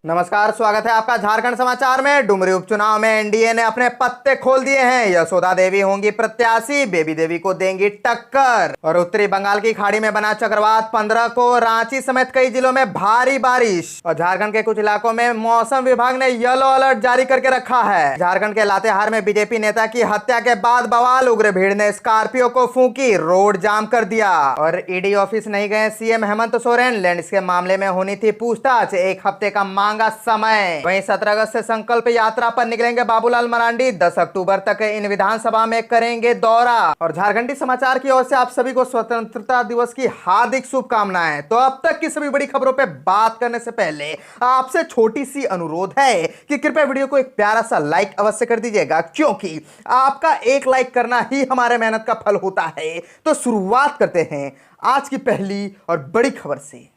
नमस्कार, स्वागत है आपका झारखंड समाचार में। डुमरी उपचुनाव में एनडीए ने अपने पत्ते खोल दिए हैं। यशोदा देवी होंगी प्रत्याशी, बेबी देवी को देंगी टक्कर। और उत्तरी बंगाल की खाड़ी में बना चक्रवात 15 को रांची समेत कई जिलों में भारी बारिश। और झारखंड के कुछ इलाकों में मौसम विभाग ने येलो अलर्ट जारी करके रखा है। झारखंड के लातेहार में बीजेपी नेता की हत्या के बाद बवाल, उग्र भीड़ ने स्कॉर्पियो को फूंकी, रोड जाम कर दिया। और ईडी ऑफिस नहीं गए सीएम हेमंत सोरेन, लैंड के मामले में होनी थी पूछताछ, 1 हफ्ते का मांगा समय। वहीं 17 अगस्त से संकल्प यात्रा पर निकलेंगे बाबूलाल मरांडी, 10 अक्टूबर तक इन विधानसभा में करेंगे दौरा। और झारखंडी समाचार की ओर से आप सभी को स्वतंत्रता दिवस की हार्दिक शुभकामनाएं। तो अब तक की सभी बड़ी खबरों पे बात करने से पहले आपसे छोटी सी अनुरोध है कि कृपया वीडियो को एक प्यारा सा लाइक अवश्य कर दीजिएगा, क्योंकि आपका एक लाइक करना ही हमारे मेहनत का फल होता है। तो शुरुआत करते हैं आज की पहली और बड़ी खबर से।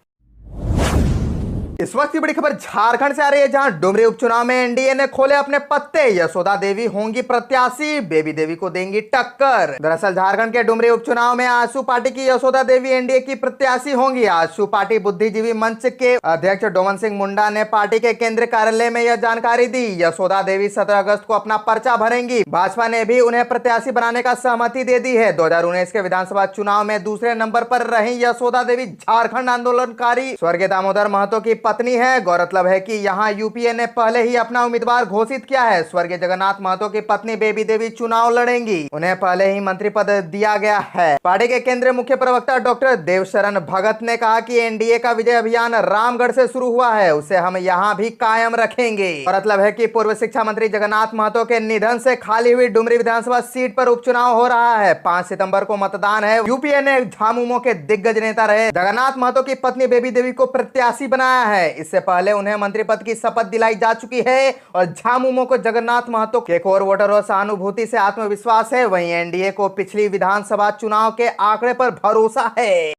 इस वक्त की बड़ी खबर झारखंड से आ रही है, जहां डुमरी उपचुनाव में एनडीए ने खोले अपने पत्ते। यशोदा देवी होंगी प्रत्याशी, बेबी देवी को देंगी टक्कर। दरअसल झारखंड के डुमरी उपचुनाव में आजसू पार्टी की यशोदा देवी एनडीए की प्रत्याशी होंगी। आजसू पार्टी बुद्धिजीवी मंच के अध्यक्ष डोमन सिंह मुंडा ने पार्टी के केंद्रीय कार्यालय में यह जानकारी दी। यशोदा देवी 17 अगस्त को अपना पर्चा भरेंगी। भाजपा ने भी उन्हें प्रत्याशी बनाने का सहमति दे दी है। 2019 के विधानसभा चुनाव में दूसरे नंबर पर रही यशोदा देवी झारखंड आंदोलनकारी स्वर्गीय दामोदर महतो की पत्नी है। गौरतलब है कि यहां यूपीए ने पहले ही अपना उम्मीदवार घोषित किया है। स्वर्गीय जगन्नाथ महतो की पत्नी बेबी देवी चुनाव लड़ेंगी। उन्हें पहले ही मंत्री पद दिया गया है। पार्टी के केंद्रीय मुख्य प्रवक्ता डॉक्टर देवशरण भगत ने कहा कि एनडीए का विजय अभियान रामगढ़ से शुरू हुआ है, उसे हम यहां भी कायम रखेंगे। गौरतलब है कि पूर्व शिक्षा मंत्री जगन्नाथ महतो के निधन से खाली हुई डुमरी विधानसभा सीट पर उपचुनाव हो रहा है। 5 सितंबर को मतदान है। यूपीए ने झामुमो के दिग्गज नेता रहे जगन्नाथ महतो की पत्नी बेबी देवी को प्रत्याशी बनाया है। इससे पहले उन्हें मंत्री पद की शपथ दिलाई जा चुकी है। और झामुमो को जगन्नाथ महतो के कोर वोटरों सहानुभूति से आत्मविश्वास है। वहीं एनडीए को पिछली विधानसभा चुनाव के आंकड़े पर भरोसा है।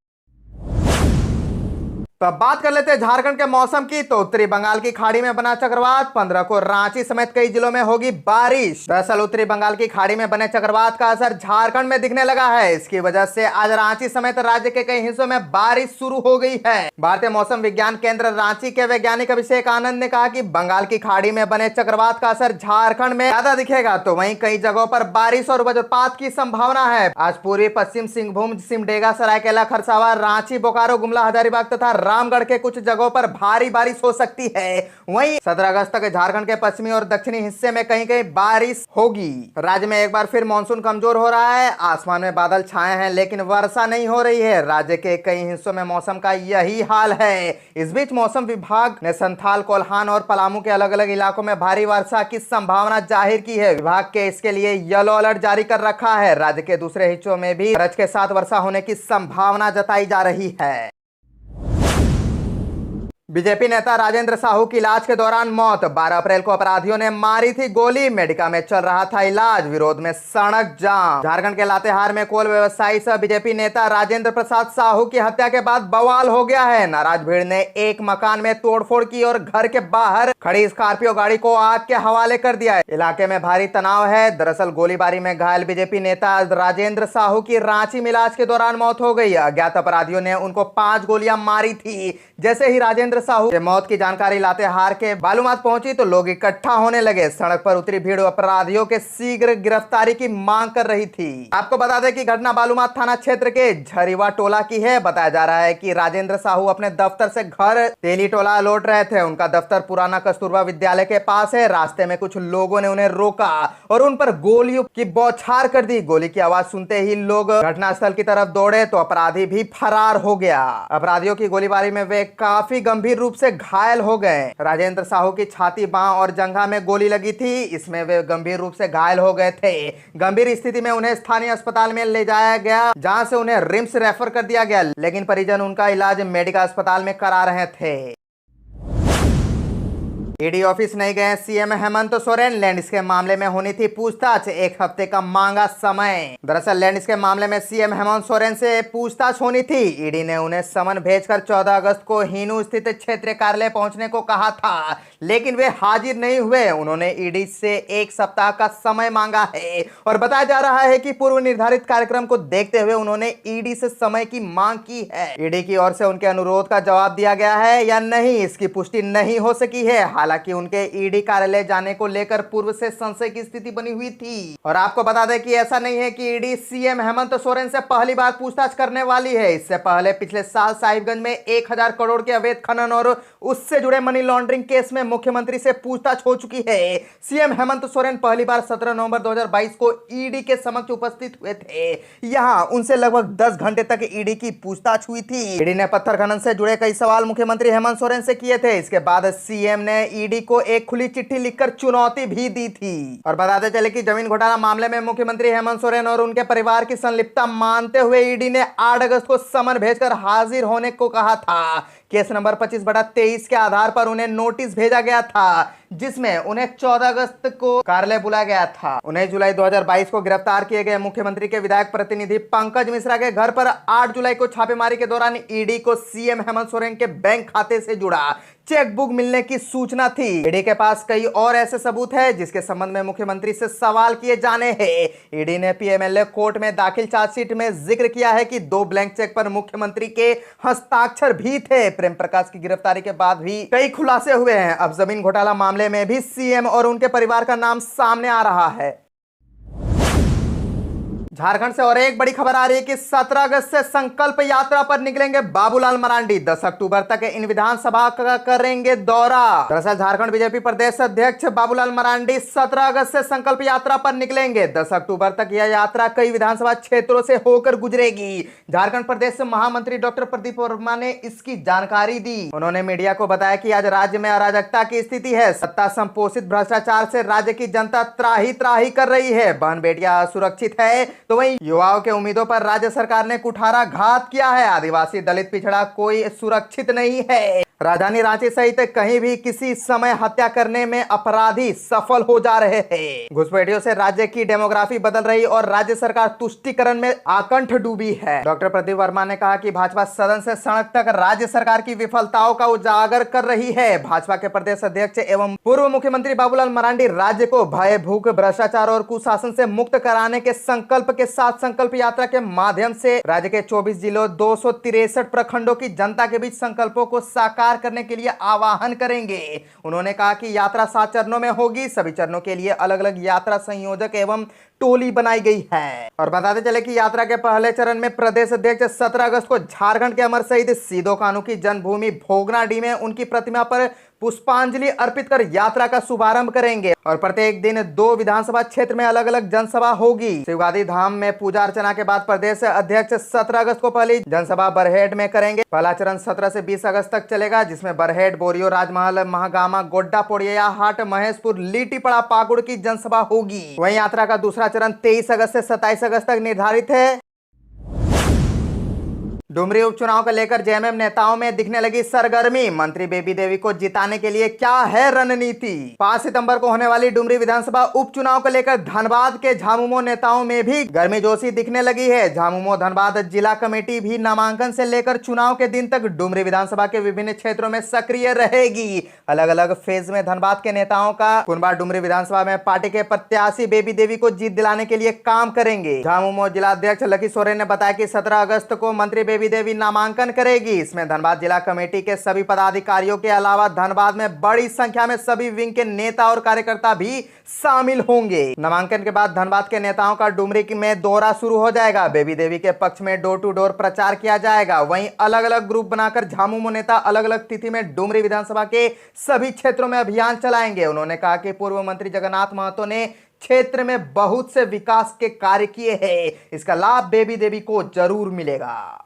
तो अब बात कर लेते हैं झारखंड के मौसम की। तो उत्तरी बंगाल की खाड़ी में बना चक्रवात 15 को रांची समेत कई जिलों में होगी बारिश। दरअसल उत्तरी बंगाल की खाड़ी में बने चक्रवात का असर झारखंड में दिखने लगा है। इसकी वजह से आज रांची समेत राज्य के कई हिस्सों में बारिश शुरू हो गई है। भारतीय मौसम विज्ञान केंद्र रांची के वैज्ञानिक अभिषेक आनंद ने कहा कि बंगाल की खाड़ी में बने चक्रवात का असर झारखंड में ज्यादा दिखेगा। तो वहीं कई जगहों पर बारिश और वज्रपात की संभावना है। आज पूर्वी पश्चिम सिंहभूम, सिमडेगा, सरायकेला, खरसावां, रांची, बोकारो, गुमला, हजारीबाग तथा रामगढ़ के कुछ जगहों पर भारी बारिश हो सकती है। वहीं 17 अगस्त तक झारखंड के पश्चिमी और दक्षिणी हिस्से में कहीं कहीं बारिश होगी। राज्य में एक बार फिर मानसून कमजोर हो रहा है। आसमान में बादल छाए हैं, लेकिन वर्षा नहीं हो रही है। राज्य के कई हिस्सों में मौसम का यही हाल है। इस बीच मौसम विभाग ने संथाल, कोल्हान और पलामू के अलग अलग इलाकों में भारी वर्षा की संभावना जाहिर की है। विभाग के इसके लिए येलो अलर्ट जारी कर रखा है। राज्य के दूसरे हिस्सों में भी गरज के साथ वर्षा होने की संभावना जताई जा रही है। बीजेपी नेता राजेंद्र साहू की इलाज के दौरान मौत। 12 अप्रैल को अपराधियों ने मारी थी गोली। मेडिका में चल रहा था इलाज, विरोध में सड़क जाम। झारखंड के लातेहार में कोल व्यवसायी सह बीजेपी नेता राजेंद्र प्रसाद साहू की हत्या के बाद बवाल हो गया है। नाराज भीड़ ने एक मकान में तोड़फोड़ की और घर के बाहर खड़ी स्कॉर्पियो गाड़ी को आग के हवाले कर दिया। इलाके में भारी तनाव है। दरअसल गोलीबारी में घायल बीजेपी नेता राजेंद्र साहू की रांची में इलाज के दौरान मौत हो गई। अज्ञात अपराधियों ने उनको 5 गोलियां मारी थी। जैसे ही राजेंद्र साहू के मौत की जानकारी लातेहार के बालूमाथ पहुंची तो लोग इकट्ठा होने लगे। सड़क पर उतरी भीड़ अपराधियों के शीघ्र गिरफ्तारी की मांग कर रही थी। आपको बता दें कि घटना बालूमाथ थाना क्षेत्र के झरीवा टोला की है। बताया जा रहा है कि राजेंद्र साहू अपने दफ्तर से घर तेली टोला लौट रहे थे। उनका दफ्तर पुराना कस्तूरबा विद्यालय के पास है। रास्ते में कुछ लोगों ने उन्हें रोका और उन पर गोलियों की बौछार कर दी। गोली की आवाज सुनते ही लोग घटनास्थल की तरफ दौड़े तो अपराधी भी फरार हो गया। अपराधियों की गोलीबारी में वे काफी गंभीर रूप से घायल हो गए। राजेंद्र साहू की छाती, बांह और जंघा में गोली लगी थी। इसमें वे गंभीर रूप से घायल हो गए थे। गंभीर स्थिति में उन्हें स्थानीय अस्पताल में ले जाया गया, जहां से उन्हें रिम्स रेफर कर दिया गया, लेकिन परिजन उनका इलाज मेडिकल अस्पताल में करा रहे थे। ईडी ऑफिस नहीं गए सीएम हेमंत सोरेन, लैंड के मामले में होनी थी पूछताछ, 1 हफ्ते का मांगा समय। दरअसल लैंड के मामले में सीएम हेमंत सोरेन से पूछताछ होनी थी। ईडी ने उन्हें समन भेजकर 14 अगस्त को हिनू स्थित क्षेत्रीय कार्यालय पहुंचने को कहा था, लेकिन वे हाजिर नहीं हुए। उन्होंने ईडी से 1 सप्ताह का समय मांगा है और बताया जा रहा है कि पूर्व निर्धारित कार्यक्रम को देखते हुए उन्होंने ईडी से समय की मांग की है। ईडी की ओर से उनके अनुरोध का जवाब दिया गया है या नहीं, इसकी पुष्टि नहीं हो सकी है। हालांकि उनके ईडी कार्यालय जाने को लेकर पूर्व से संशय की स्थिति बनी हुई थी। और आपको बता दें कि ऐसा नहीं है कि ईडी सीएम हेमंत सोरेन से पहली बार पूछताछ करने वाली है। इससे पहले पिछले साल साहिबगंज में 1000 करोड़ के अवैध खनन और उससे जुड़े मनी लॉन्ड्रिंग केस में मुख्यमंत्री से पूछताछ हो चुकी है। सीएम हेमंत सोरेन पहली बार 17 नवंबर 2022 को ईडी के समक्ष उपस्थित हुए थे। यहां उनसे लगभग 10 घंटे तक ईडी की पूछताछ हुई थी। ईडी ने पत्थर खनन से जुड़े कई सवाल मुख्यमंत्री हेमंत सोरेन से किए थे। इसके बाद सीएम ने ईडी को एक खुली चिट्ठी लिखकर चुनौती भी दी थी। और बताते चले कि जमीन घोटाला मामले में मुख्यमंत्री हेमंत सोरेन और उनके परिवार की संलिप्तता मानते हुए ईडी ने 8 अगस्त को समन भेजकर हाजिर होने को कहा था। केस नंबर 25/23 के आधार पर उन्हें नोटिस भेजा गया था, जिसमें उन्हें 14 अगस्त को कार्यालय बुलाया गया था। 19 जुलाई 2022 को गिरफ्तार किए गए मुख्यमंत्री के विधायक प्रतिनिधि पंकज मिश्रा के घर पर 8 जुलाई को छापेमारी के दौरान ईडी को सीएम हेमंत सोरेन के बैंक खाते से जुड़ा चेकबुक मिलने की सूचना थी। ईडी के पास कई और ऐसे सबूत हैं जिसके संबंध में मुख्यमंत्री से सवाल किए जाने हैं। ईडी ने पीएमएलए कोर्ट में दाखिल चार्जशीट में जिक्र किया है कि 2 ब्लैंक चेक पर मुख्यमंत्री के हस्ताक्षर भी थे। प्रेम प्रकाश की गिरफ्तारी के बाद भी कई खुलासे हुए हैं। अब जमीन घोटाला मामले में भी सीएम और उनके परिवार का नाम सामने आ रहा है। झारखंड से और एक बड़ी खबर आ रही है कि 17 अगस्त से संकल्प यात्रा पर निकलेंगे बाबूलाल मरांडी। 10 अक्टूबर तक इन विधानसभा का करेंगे दौरा। दरअसल झारखंड बीजेपी प्रदेश अध्यक्ष बाबूलाल मरांडी 17 अगस्त से संकल्प यात्रा पर निकलेंगे। 10 अक्टूबर तक यह यात्रा कई विधानसभा क्षेत्रों से होकर गुजरेगी। झारखंड प्रदेश महामंत्री डॉक्टर प्रदीप वर्मा ने इसकी जानकारी दी। उन्होंने मीडिया को बताया कि आज राज्य में अराजकता की स्थिति है। सत्ता संपोषित भ्रष्टाचार से राज्य की जनता त्राही त्राही कर रही है। बहन बेटियां असुरक्षित है तो वहीं युवाओं के उम्मीदों पर राज्य सरकार ने कुठारा घात किया है। आदिवासी दलित पिछड़ा कोई सुरक्षित नहीं है। राजधानी रांची सहित कहीं भी किसी समय हत्या करने में अपराधी सफल हो जा रहे हैं। घुसपैठियों से राज्य की डेमोग्राफी बदल रही और राज्य सरकार तुष्टीकरण में आकंठ डूबी है। डॉक्टर प्रदीप वर्मा ने कहा कि भाजपा सदन से सड़क तक राज्य सरकार की विफलताओं का उजागर कर रही है। भाजपा के प्रदेश अध्यक्ष एवं पूर्व मुख्यमंत्री बाबूलाल मरांडी राज्य को भय, भूख, भ्रष्टाचार और कुशासन से मुक्त कराने के संकल्प के साथ संकल्प यात्रा के माध्यम से राज्य के 24 जिलों 263 प्रखंडों की जनता के बीच संकल्पों को साकार करने के लिए आह्वान करेंगे। उन्होंने कहा कि यात्रा 7 चरणों में होगी। सभी चरणों के लिए अलग अलग यात्रा संयोजक एवं टोली बनाई गई है। और बताते चले कि यात्रा के पहले चरण में प्रदेश अध्यक्ष 17 अगस्त को झारखंड के अमर शहीद सिदो कान्हू की जन्मभूमि भोगनाडीह में उनकी प्रतिमा पर पुष्पांजलि अर्पित कर यात्रा का शुभारंभ करेंगे। और प्रत्येक दिन 2 विधानसभा क्षेत्र में अलग अलग जनसभा होगी। शिवगादी धाम में पूजा अर्चना के बाद प्रदेश अध्यक्ष 17 अगस्त को पहली जनसभा बरहेट में करेंगे। पहला चरण 17 से 20 अगस्त तक चलेगा, जिसमें बरहेट, बोरियो, राजमहल, महागामा, गोड्डा, पोड़िया हाट, महेशपुर, लीटीपड़ा, पाकुड़ की जनसभा होगी। वहीं यात्रा का दूसरा चरण 23 अगस्त से 27 अगस्त तक निर्धारित है। डुमरी उपचुनाव को लेकर जेएमएम नेताओं में दिखने लगी सरगर्मी। मंत्री बेबी देवी को जिताने के लिए क्या है रणनीति? 5 सितंबर को होने वाली डुमरी विधानसभा उपचुनाव को लेकर धनबाद के झामुमो नेताओं में भी गर्मीजोशी दिखने लगी है। झामुमो धनबाद जिला कमेटी भी नामांकन से लेकर चुनाव के दिन तक डुमरी विधानसभा के विभिन्न क्षेत्रों में सक्रिय रहेगी। अलग अलग फेज में धनबाद के नेताओं का कुनबा डुमरी विधानसभा में पार्टी के प्रत्याशी बेबी देवी को जीत दिलाने के लिए काम करेंगे। झामुमो जिला अध्यक्ष लकी सोरेन ने बताया कि 17 अगस्त को मंत्री बेबी देवी नामांकन करेगी। इसमें धनबाद जिला कमेटी के सभी पदाधिकारियों के अलावा धनबाद में बड़ी संख्या में सभी विंग के नेता और कार्यकर्ता भी शामिल होंगे। नामांकन के बाद धनबाद के नेताओं का डुमरी में दौरा शुरू हो जाएगा। बेबी देवी के पक्ष में डोर टू डोर प्रचार किया जाएगा। वहीं अलग अलग ग्रुप बनाकर झामुमो नेता अलग अलग तिथि में डुमरी विधानसभा के सभी क्षेत्रों में अभियान चलाएंगे। उन्होंने कहा कि पूर्व मंत्री जगन्नाथ महतो ने क्षेत्र में बहुत से विकास के कार्य किए हैं। इसका लाभ बेबी देवी को जरूर मिलेगा।